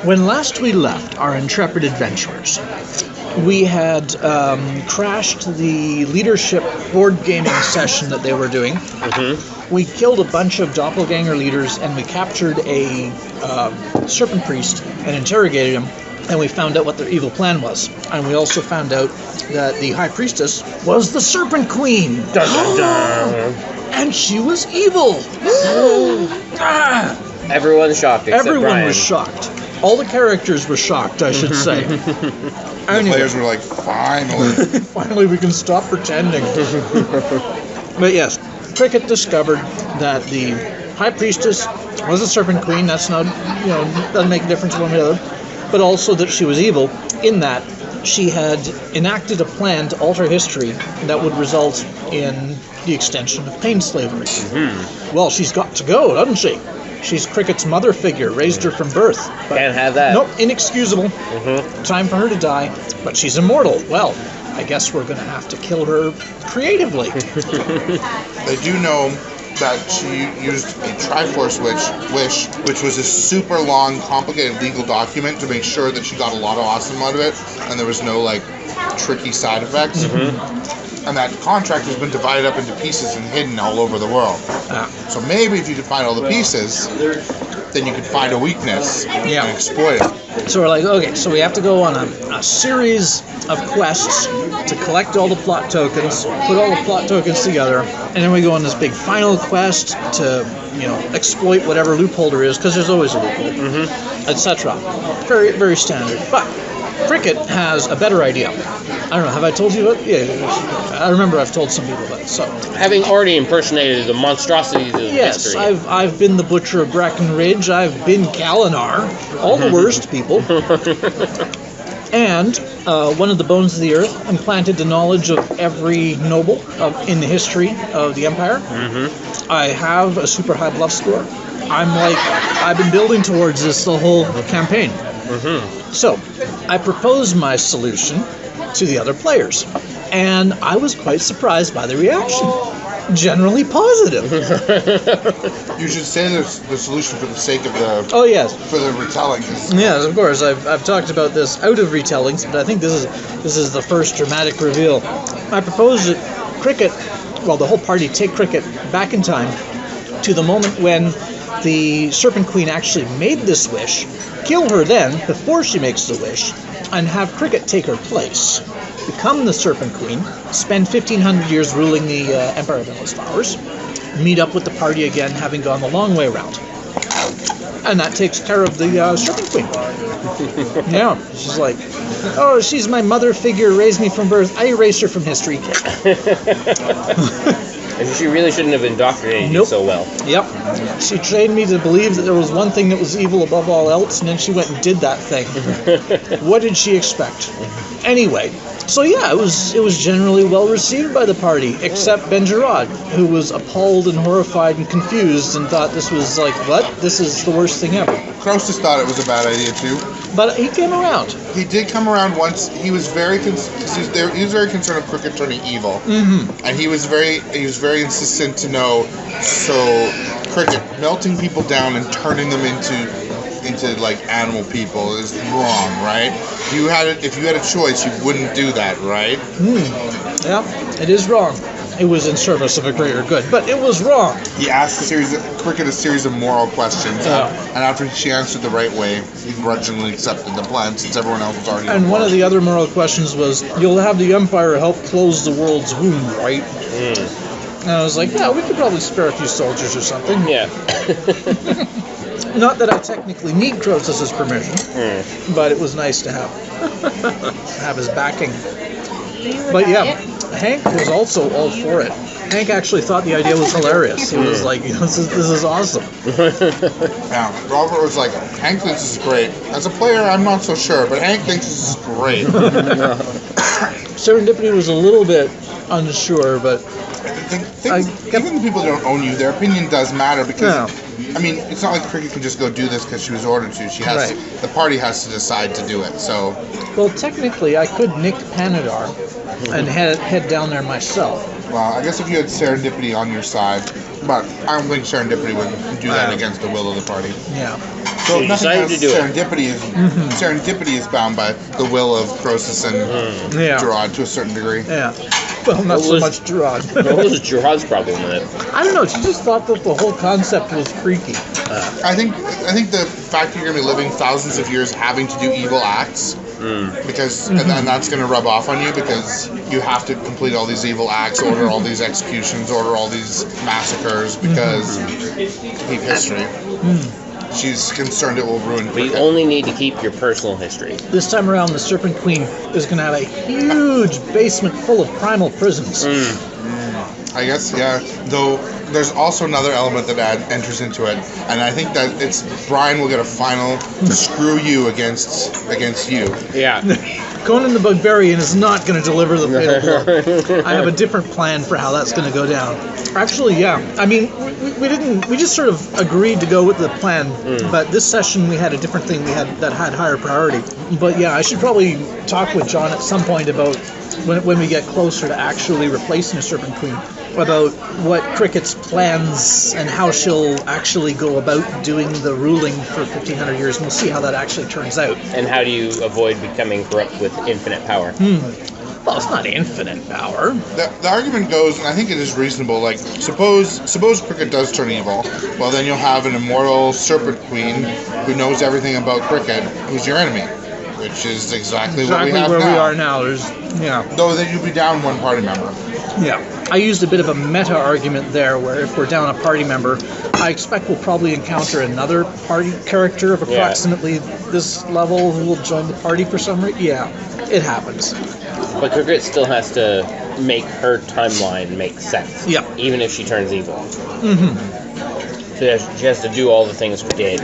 When last we left our intrepid adventurers, we had crashed the leadership board gaming session that they were doing. Mm-hmm. We killed a bunch of doppelganger leaders, and we captured a serpent priest and interrogated him, and we found out what their evil plan was. And we also found out that the high priestess was the serpent queen. Dun, dun, dun. And she was evil. Everyone's shocked except Everyone Brian. was shocked. All the characters were shocked, I should say. The players were like, finally. Finally, we can stop pretending. But yes, Cricket discovered that the High Priestess was a Serpent Queen. That's not, doesn't make a difference one way or the other. But also that she was evil in that she had enacted a plan to alter history that would result in the extension of pain slavery. Mm-hmm. Well, she's got to go, doesn't she? She's Cricket's mother figure, raised her from birth. But can't have that. Nope, inexcusable. Mm-hmm. Time for her to die, but she's immortal. Well, I guess we're going to have to kill her creatively. They do know that she used a Triforce wish, which was a super long, complicated legal document to make sure that she got a lot of awesome out of it, and there was no, tricky side effects. Mm-hmm. And that contract has been divided up into pieces and hidden all over the world. So maybe if you could find all the pieces, then you could find a weakness and exploit it. So we're like, okay, so we have to go on a series of quests to collect all the plot tokens, put all the plot tokens together, and then we go on this big final quest to, exploit whatever loophole there is, because there's always a loophole, etc. Very, very standard. But Cricket has a better idea. I don't know, have I told you about? Yeah, I remember I've told some people about it. So, having already impersonated the monstrosities of history. Yes, I've been the Butcher of Brackenridge, I've been Kalinar, all the worst people. And one of the bones of the earth implanted the knowledge of every noble in the history of the Empire. Mm-hmm. I have a super high bluff score. I've been building towards this the whole campaign. Mm-hmm. So, I proposed my solution to the other players, and I was quite surprised by the reaction. Generally positive. You should say the solution for the sake of the... Oh, yes. For the retelling. Yes, of course. I've talked about this out of retellings, but I think this is the first dramatic reveal. I proposed that Cricket, the whole party take Cricket back in time to the moment when the Serpent Queen actually made this wish, kill her then, before she makes the wish, and have Cricket take her place, become the Serpent Queen, spend 1,500 years ruling the Empire of Endless Flowers, meet up with the party again, having gone the long way around. And that takes care of the Serpent Queen. Yeah, she's like, oh, she's my mother figure, raised me from birth, I erase her from history. And she really shouldn't have indoctrinated you so well. Yep. She trained me to believe that there was one thing that was evil above all else, and then she went and did that thing. What did she expect? Anyway, so yeah, it was generally well received by the party, except Ben Gerard, who was appalled and horrified and confused and thought this was like, what? This is the worst thing ever. Croesus thought it was a bad idea too. But he came around. He did come around once. He was very very concerned of Cricket turning evil, and he was very insistent to know. So Cricket melting people down and turning them into like animal people is wrong, right? If you had a choice, you wouldn't do that, right? Yeah, it is wrong. It was in service of a greater good, but it was wrong. He asked Cricket a series of moral questions, and after she answered the right way, he grudgingly accepted the plan since everyone else was already. And one of the other moral questions was, "You'll have the Empire help close the world's womb, right?" And I was like, "Yeah, we could probably spare a few soldiers or something." Yeah. Not that I technically need Croesus's permission, but it was nice to have his backing. But yeah, Hank was also all for it. Hank actually thought the idea was hilarious. He was like, this is awesome. Yeah, Robert was like, Hank thinks this is great. As a player, I'm not so sure, but Hank thinks this is great. Serendipity was a little bit unsure, but... Even the people that don't own you, their opinion does matter because... I mean, it's not like Cricket can just go do this because she was ordered to. She has the party has to decide to do it. So, well, technically, I could nick Panadar and head down there myself. Well, I guess if you had Serendipity on your side, but I don't think Serendipity would do that against the will of the party. Yeah. So You nothing decided has to do it. serendipity is bound by the will of Croesus and Yeah. Gerard to a certain degree. Yeah. Well, not What so was- much Gerard. What was Gerard's problem with it? I don't know. She just thought that the whole concept was freaky. I think the fact that you're going to be living thousands of years having to do evil acts, because and then that's going to rub off on you because you have to complete all these evil acts, order all these executions, order all these massacres because keep history. She's concerned it will ruin But you cricket. only need to keep your personal history. This time around, the Serpent Queen is going to have a huge basement full of primal prisons. I guess, yeah. Though there's also another element that enters into it, and I think that it's Brian will get a final screw you against you. Yeah. Conan the Barbarian is not going to deliver the fatal blow. I have a different plan for how that's going to go down. Actually, yeah. I mean, we just sort of agreed to go with the plan, but this session we had a different thing that had higher priority. But yeah, I should probably talk with John at some point about when we get closer to actually replacing a Serpent Queen, about what Cricket's plans and how she'll actually go about doing the ruling for 1500 years, and we'll see how that actually turns out. And how do you avoid becoming corrupt with infinite power? Well, it's not infinite power. The argument goes, and I think it is reasonable. Like, suppose Cricket does turn evil. Well, then you'll have an immortal Serpent Queen who knows everything about Cricket, who's your enemy, which is exactly what we have where now. we are now. Though that you'd be down one party member. Yeah. I used a bit of a meta argument there, where if we're down a party member, I expect we'll probably encounter another party character of approximately this level who will join the party for some reason. Yeah, it happens. But Cricket still has to make her timeline make sense. Yeah. Even if she turns evil. So she has to do all the things we did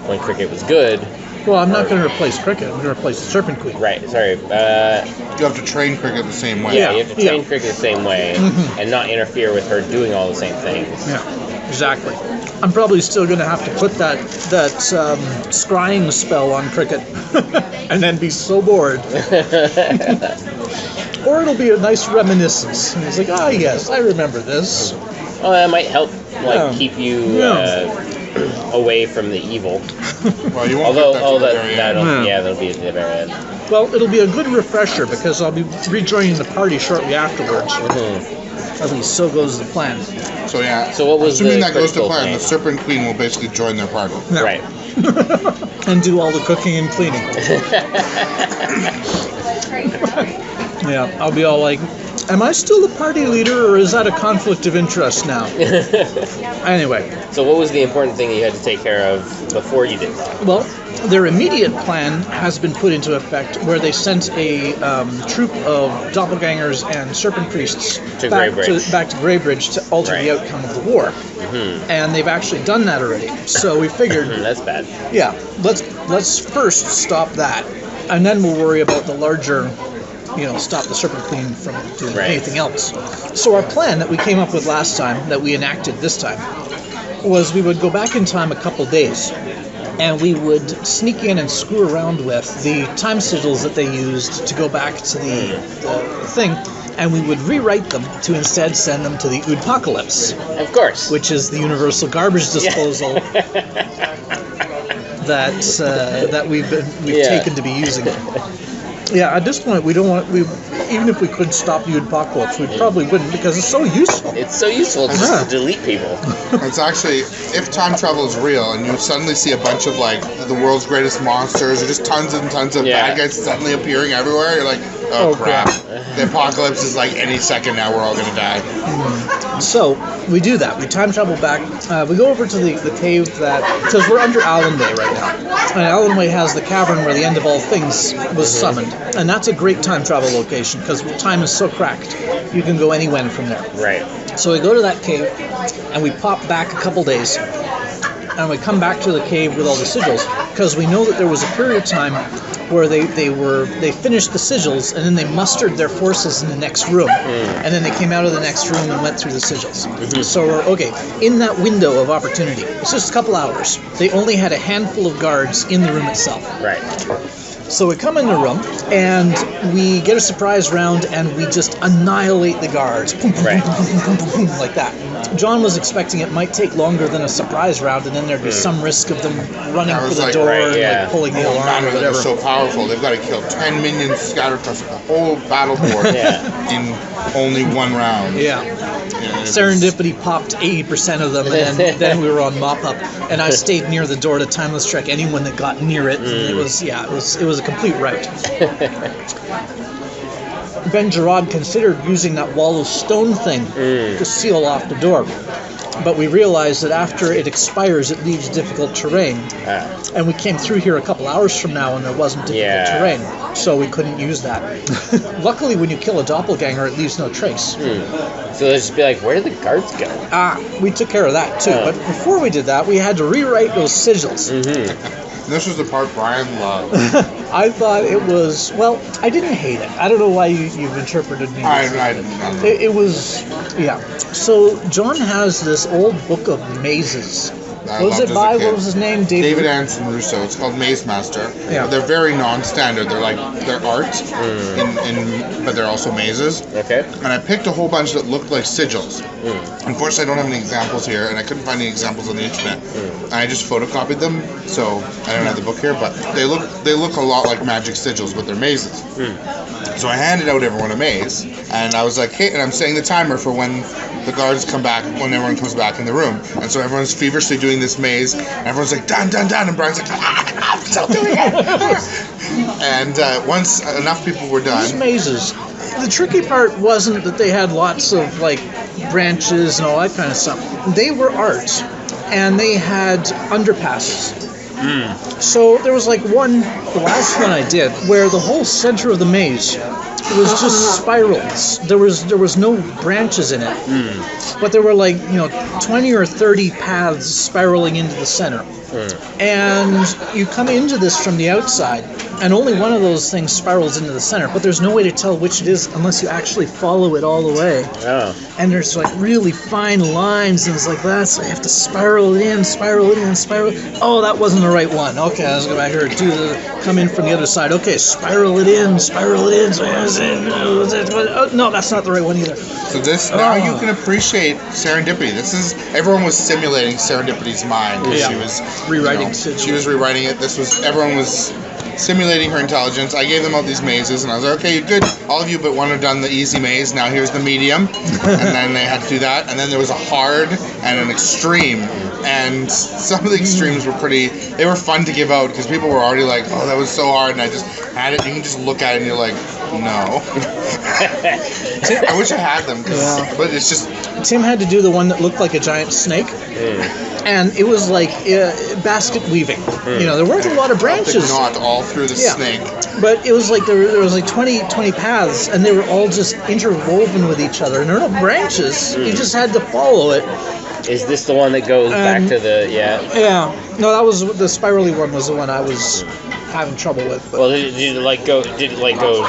when Cricket was good. Well, I'm not going to replace Cricket. I'm going to replace the Serpent Queen. Right, sorry. You have to train Cricket the same way. You have to train Cricket the same way and not interfere with her doing all the same things. Yeah, exactly. I'm probably still going to have to put that scrying spell on Cricket and then be so bored. Or it'll be a nice reminiscence. And it's like, yes, I remember this. Well, that might help, keep you away from the evil. Well, you won't Although, get that till the very end. that'll be at the very end. Well, it'll be a good refresher because I'll be rejoining the party shortly afterwards. At least so goes the plan. So yeah. So what was assuming the that goes to critical plan, thing? the Serpent Queen will basically join their party. Yeah. Right. And do all the cooking and cleaning. Yeah, I'll be all like, am I still the party leader, or is that a conflict of interest now? Anyway. So what was the important thing you had to take care of before you did that? Well, their immediate plan has been put into effect, where they sent a troop of doppelgangers and serpent priests back to Greybridge to alter the outcome of the war. And they've actually done that already. So we figured, That's bad. yeah, let's first stop that, and then we'll worry about the larger, stop the Serpent Queen from doing anything else. So our plan that we came up with last time, that we enacted this time, was we would go back in time a couple days, and we would sneak in and screw around with the time sigils that they used to go back to the thing, and we would rewrite them to instead send them to the Oodpocalypse. Of course. Which is the universal garbage disposal that we've taken to be using. Yeah, at this point, we don't want even if we could stop the Oodpocalypse, we probably wouldn't, because it's so useful. It's so useful just to delete people. It's actually, if time travel is real and you suddenly see a bunch of the world's greatest monsters, or just tons and tons of bad guys suddenly appearing everywhere, you're like, oh crap. The apocalypse is like any second now, we're all gonna die. So we do that. We time travel back. We go over to the cave because we're under Allenway right now, and Allenway has the cavern where the end of all things was summoned, and that's a great time travel location because time is so cracked. You can go anywhere from there. Right. So we go to that cave, and we pop back a couple days, and we come back to the cave with all the sigils, because we know that there was a period of time where they finished the sigils, and then they mustered their forces in the next room, and then they came out of the next room and went through the sigils. So we're in that window of opportunity. It's just a couple hours. They only had a handful of guards in the room itself. Right. So we come in the room, and we get a surprise round, and we just annihilate the guards. Boom, boom, Right. boom, boom, boom, boom, boom, like that. John was expecting it might take longer than a surprise round, and then there'd be some risk of them running I for was the like, door right, and yeah. like, pulling the Oh, alarm man, or they're whatever. so powerful. They've got to kill 10 minions scattered across the whole battle board Yeah. in only one round. Yeah. Yeah, it was- Serendipity popped 80% of them, and then we were on mop-up. And I stayed near the door to timeless track anyone that got near it. And it was a complete rout. Ben Gerard considered using that wall of stone thing to seal off the door. But we realized that after it expires, it leaves difficult terrain. And we came through here a couple hours from now and there wasn't difficult terrain. So we couldn't use that. Luckily, when you kill a doppelganger, it leaves no trace. So let's just be like, where did the guards go? We took care of that too. But before we did that, we had to rewrite those sigils. This was the part Brian loved. I thought it was, well, I didn't hate it. I don't know why you've interpreted me. I It was, yeah. So John has this old book of mazes. I What was loved it as a by? kid. What was his name? David Anson Russo. It's called Maze Master. Yeah. They're very non-standard. They're art, but they're also mazes. Okay. And I picked a whole bunch that looked like sigils. Unfortunately, I don't have any examples here, and I couldn't find any examples on the internet. And I just photocopied them, so I don't have the book here. But they look a lot like magic sigils, but they're mazes. So I handed out everyone a maze, and I was like, hey, and I'm setting the timer for when the guards come back, when everyone comes back in the room. And so everyone's feverishly doing this maze, and everyone's like, done, done, done, and Brian's like, I'm still doing it. And once enough people were These done, mazes. The tricky part wasn't that they had lots of like branches and all that kind of stuff. They were art, and they had underpasses. So there was like the last one I did, where the whole center of the maze was just spirals. There was no branches in it, but there were 20 or 30 paths spiraling into the center. And you come into this from the outside, and only one of those things spirals into the center, but there's no way to tell which it is unless you actually follow it all the way. Oh. And there's like really fine lines, and it's like that, so you have to spiral it in, spiral. Oh, that wasn't the right one. Okay, let's go back here. Come in from the other side. Okay, spiral it in. Oh, no, that's not the right one either. so now you can appreciate serendipity. Everyone was simulating serendipity's mind. Yeah. She was Rewriting sigils. She was rewriting it. Everyone was simulating her intelligence. I gave them all these mazes, and I was like, okay, good. All of you but one have done the easy maze. Now here's the medium. And then they had to do that. And then there was a hard and an extreme. And some of the extremes were they were fun to give out because people were already like, oh, that was so hard. And I just had it. You can just look at it and you're like, no. I wish I had them, but it's just... Tim had to do the one that looked like a giant snake. And it was like basket weaving. There weren't a lot of branches. Not all through the snake. But it was like there was like 20 paths, and they were all just interwoven with each other. And there were no branches. You just had to follow it. Is this the one that goes back to the Yeah. No, that was the spirally one. Was the one I was having trouble with. But. Well, did it go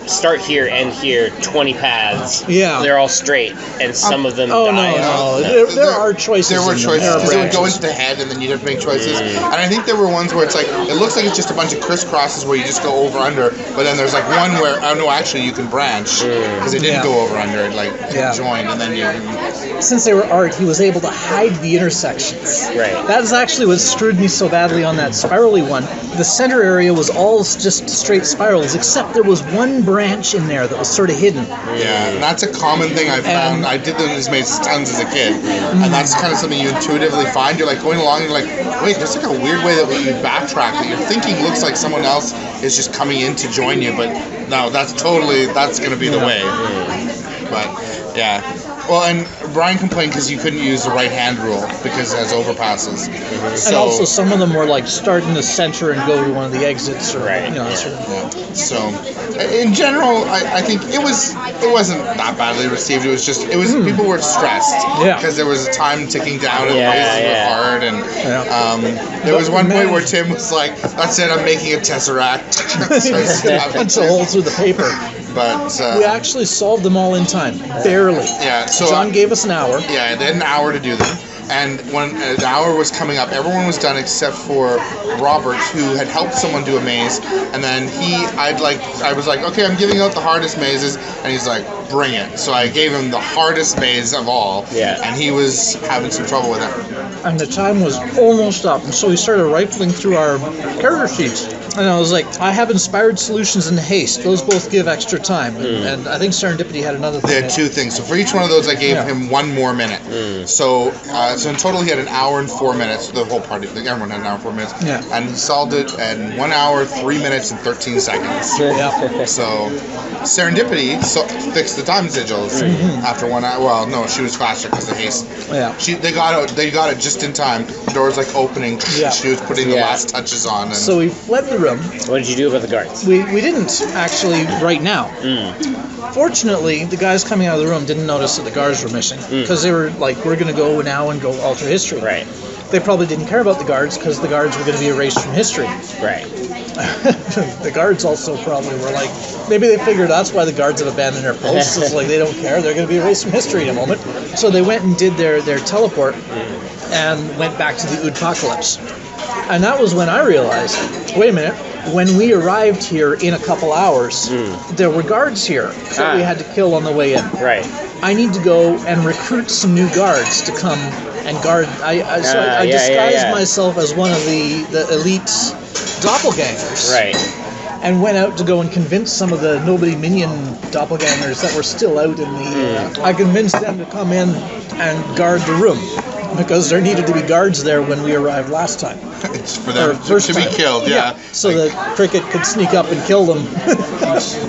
start here, end here, 20 paths? Yeah. They're all straight, and some of them die. No. There are choices. There were in choices them. because it would go into the head, and then you'd have to make choices. And I think there were ones where it's like it looks like it's just a bunch of crisscrosses where you just go over under, but then there's like one where no, actually you can branch because it didn't go over under, it joined, and then you. Since they were art, he was able to hide the intersections. Right. That is actually what screwed me so badly on that spirally one. The center area was all just straight spirals, except there was one branch in there that was sort of hidden. Yeah, and that's a common thing I found. I did these mazes tons as a kid, and that's kind of something you intuitively find. You're like going along, and you're like, wait, there's like a weird way that you backtrack that you're thinking looks like someone else is just coming in to join you, but no, that's going to be the way. But yeah. Well, and Brian complained because you couldn't use the right-hand rule because it has overpasses. And also, some of them were like start in the center and go to one of the exits, or sort of. So, in general, I think it wasn't that badly received. It was just people were stressed because there was a time ticking down and the mazes were hard. And there was one point where Tim was like, "That's it, I'm making a tesseract." Punch a hole through the paper. But we actually solved them all in time, barely. Yeah. So John gave us an hour. Yeah, they had an hour to do them. And when the hour was coming up, everyone was done except for Robert, who had helped someone do a maze. And then I was like, okay, I'm giving out the hardest mazes, and he's like, bring it. So I gave him the hardest maze of all. Yeah. And he was having some trouble with it. And the time was almost up, and so we started rifling through our character sheets. And I was like, I have inspired solutions and haste. Those both give extra time. And I think serendipity had another thing. They had 2 things. So for each one of those, I gave him 1 more minute. So in total, he had an hour and 4 minutes. The whole party, everyone had an hour and 4 minutes. Yeah. And he solved it in 1 hour, 3 minutes, and 13 seconds. Yeah. So serendipity fixed the time sigils after 1 hour. Well, no, she was faster because of haste. Yeah. They got it just in time. The door was like opening. Yeah. She was putting the last touches on. And so we fled the room. What did you do about the guards? We didn't actually right now. Fortunately, the guys coming out of the room didn't notice that the guards were missing because they were like, we're going to go now and go alter history. Right. They probably didn't care about the guards because the guards were going to be erased from history. Right. The guards also probably were like, maybe they figured that's why the guards have abandoned their posts. It's like they don't care. They're going to be erased from history in a moment. So they went and did their teleport and went back to the Oodpocalypse. And that was when I realized, wait a minute, when we arrived here in a couple hours, there were guards here that we had to kill on the way in. Right. I need to go and recruit some new guards to come and guard. I disguised myself as one of the elite doppelgangers. Right. And went out to go and convince some of the nobody minion doppelgangers that were still out in the... I convinced them to come in and guard the room. Because there needed to be guards there when we arrived last time. It's for them to be killed, yeah. So that Cricket could sneak up and kill them.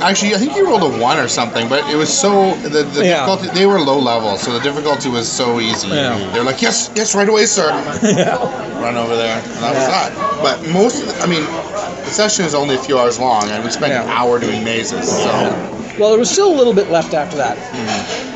Actually, I think you rolled a 1 or something, but it was so... The difficulty... They were low level, so the difficulty was so easy. Yeah. They were like, yes, right away, sir. Run over there. And that was that. But the session was only a few hours long, and we spent an hour doing mazes, so... Well, there was still a little bit left after that.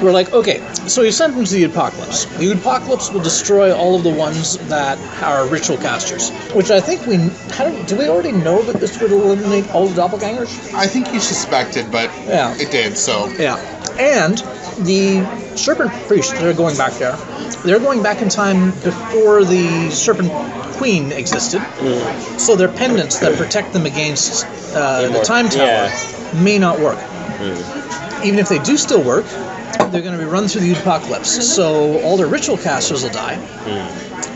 We're like, okay, so you sent them to the Oodpocalypse. The Oodpocalypse will destroy all of the ones that are ritual casters, which I think do we already know that this would eliminate all the doppelgangers? I think you suspected, but it did, so... Yeah. And the serpent priests that are going back there, they're going back in time before the serpent queen existed. So their pendants that protect them against the time tower may not work. Even if they do still work, they're going to be run through the Oodpocalypse. So all their ritual casters will die.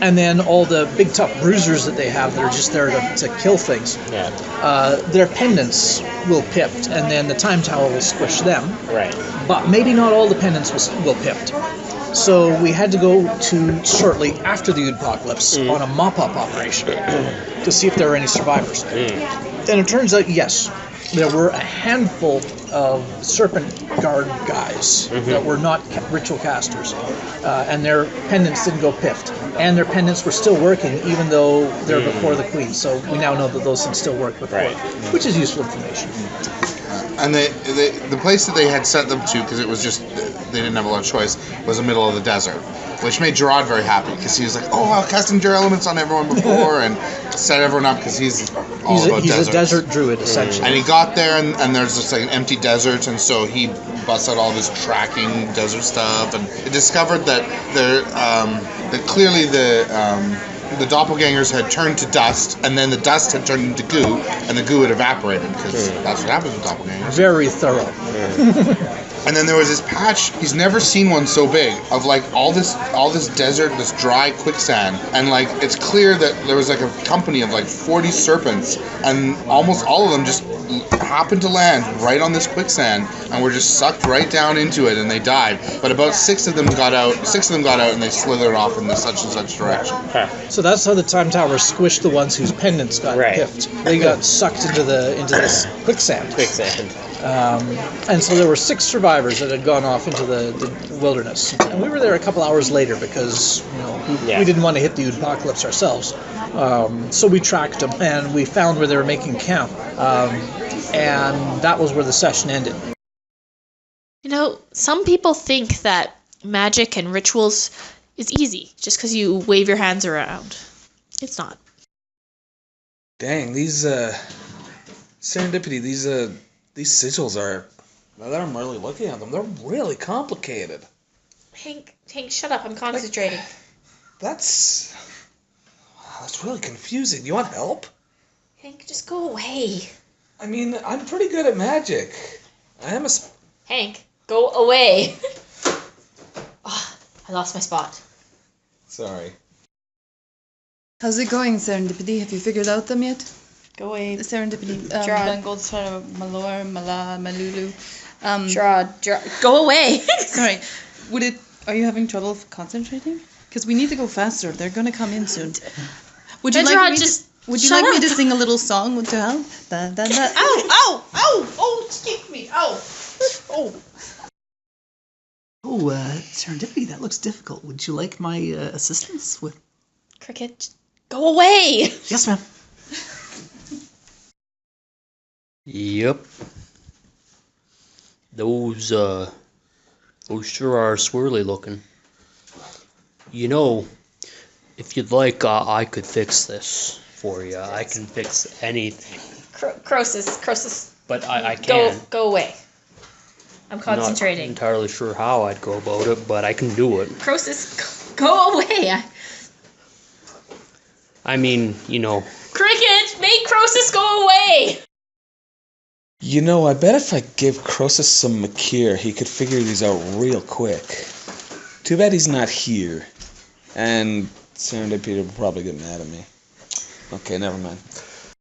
And then all the big tough bruisers that they have that are just there to kill things, their pendants will pift, and then the time tower will squish them. Right. But maybe not all the pendants will pift. So we had to go to shortly after the Oodpocalypse on a mop-up operation to see if there were any survivors. And it turns out, yes, there were a handful of serpent guard guys that were not ritual casters, and their pendants didn't go piffed, and their pendants were still working even though they're before the queen. So we now know that those things still work before, which is useful information. And the place that they had sent them to, because it was just they didn't have a lot of choice, was the middle of the desert, which made Gerard very happy because he was like, "Oh, I'll cast endure elements on everyone before," and set everyone up because he's a desert druid essentially. And he got there, and there's just like an empty desert, and so he busts out all of his tracking desert stuff, and he discovered that clearly the doppelgangers had turned to dust, and then the dust had turned into goo, and the goo had evaporated, because that's what happens with doppelgangers. Very thorough. And then there was this patch, he's never seen one so big, of like all this desert, this dry quicksand, and like it's clear that there was like a company of like 40 serpents, and almost all of them just happened to land right on this quicksand, and were just sucked right down into it, and they died. But about 6 of them got out, and they slithered off in the such and such direction. So that's how the time tower squished the ones whose pendants got piffed. They got sucked into this quicksand. And so there were 6 survivors that had gone off into the wilderness. And we were there a couple hours later because we didn't want to hit the Oodpocalypse ourselves. So we tracked them, and we found where they were making camp. And that was where the session ended. Some people think that magic and rituals is easy just because you wave your hands around. It's not. Dang, these serendipity, these sigils are, now that I'm really looking at them, they're really complicated. Hank, shut up. I'm concentrating. That's really confusing. Do you want help? Hank, just go away. I mean, I'm pretty good at magic. I am a... Hank, go away. Oh, I lost my spot. Sorry. How's it going, Serendipity? Have you figured out them yet? Go away. Serendipity, Draw. Bengal, Malor, Mala, Malulu. Draw. Go away. Sorry. Are you having trouble concentrating? Because we need to go faster. They're gonna come in soon. Would you like me to sing a little song to help? Da, da, da. Ow! Oh, stick me! Ow! Oh. Oh, Serendipity, that looks difficult. Would you like my assistance with... Cricket, go away. Yes, ma'am. Yep. Those sure are swirly looking. You know, if you'd like, I could fix this for you. I can fix anything. Croesus. But I can't. Go away. I'm Not concentrating. entirely sure how I'd go about it, but I can do it. Croesus, go away. I mean, you know. Cricket, make Croesus go away. You know, I bet if I gave Croesus some Makir, he could figure these out real quick. Too bad he's not here. And Serendipity will probably get mad at me. Okay, never mind.